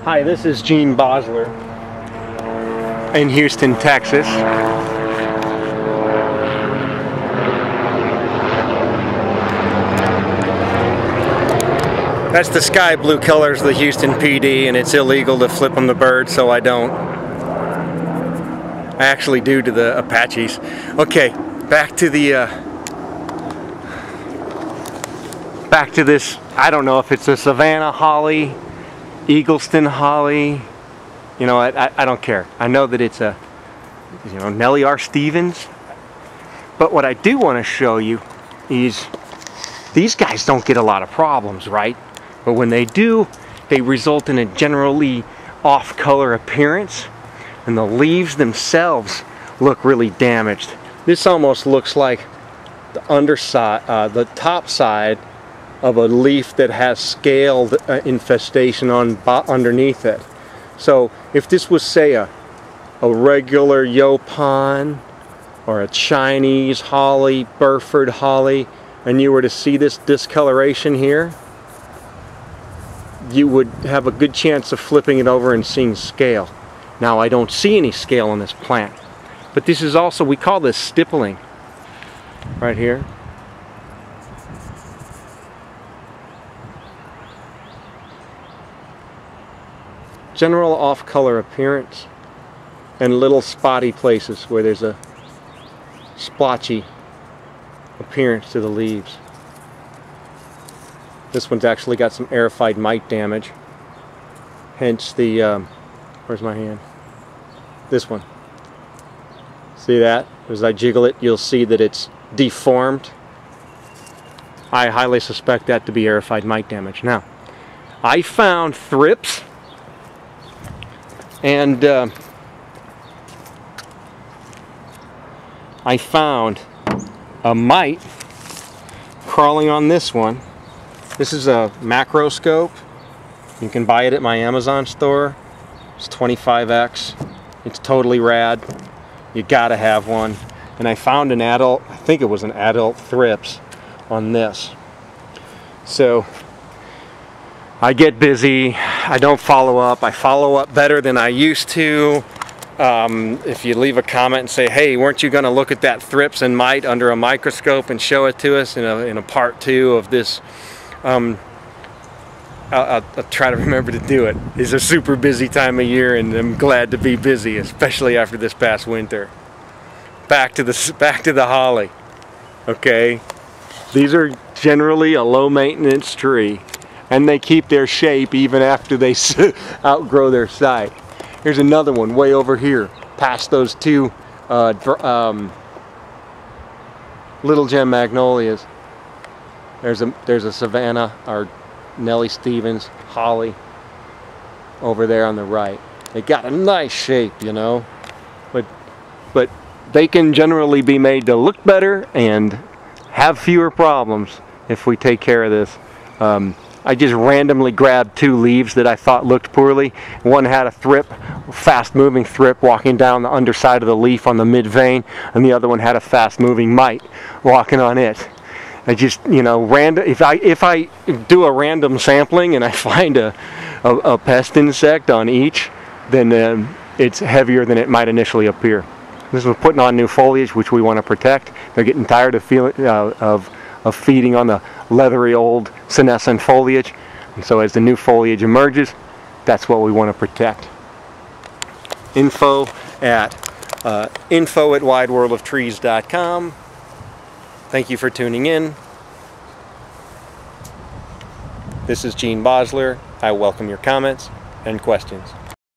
Hi, this is Gene Basler in Houston, Texas. That's the sky blue colors of the Houston PD, and it's illegal to flip them the bird, so I don't. I actually do to the Apaches. Okay, back to this. I don't know if it's a Savannah holly, Eagleston holly. You know, I don't care. I know that it's a, you know, Nellie R. Stevens. But what I do want to show you is these guys don't get a lot of problems, right? But when they do, they result in a generally off-color appearance, and the leaves themselves look really damaged. This almost looks like the underside, the top side of a leaf that has scaled infestation on underneath it. So if this was, say, a regular Yaupon or a Chinese holly, Burford holly, and you were to see this discoloration here, you would have a good chance of flipping it over and seeing scale. Now, I don't see any scale on this plant, but this is also, we call this stippling right here. General off-color appearance and little spotty places where there's a splotchy appearance to the leaves. This one's actually got some aerified mite damage, hence the, where's my hand? This one. See that? As I jiggle it, you'll see that it's deformed. I highly suspect that to be aerified mite damage. Now, I found thrips, and I found a mite crawling on this one. This is a macroscope. You can buy it at my Amazon store. It's 25x. It's totally rad. You gotta have one. And I found an adult, I think it was an adult thrips on this. So I get busy. I don't follow up. I follow up better than I used to. If you leave a comment and say, hey, weren't you going to look at that thrips and mite under a microscope and show it to us in a part 2 of this, I'll try to remember to do it. It's a super busy time of year, and I'm glad to be busy, especially after this past winter. Back to the holly. Okay, these are generally a low maintenance tree, and they keep their shape even after they outgrow their site. Here's another one way over here, past those two little gem magnolias. There's a Savannah or Nellie Stevens holly over there on the right. They got a nice shape, you know, but they can generally be made to look better and have fewer problems if we take care of this. I just randomly grabbed 2 leaves that I thought looked poorly. One had a thrip, fast-moving thrip walking down the underside of the leaf on the mid-vein, and the other one had a fast-moving mite walking on it. I just, you know, if I do a random sampling and I find a pest insect on each, then it's heavier than it might initially appear. This was putting on new foliage, which we want to protect. They're getting tired of feeding on the leathery old senescent foliage, and so as the new foliage emerges, that's what we want to protect. Info at wideworldoftrees.com. Thank you for tuning in. This is Gene Basler. I welcome your comments and questions.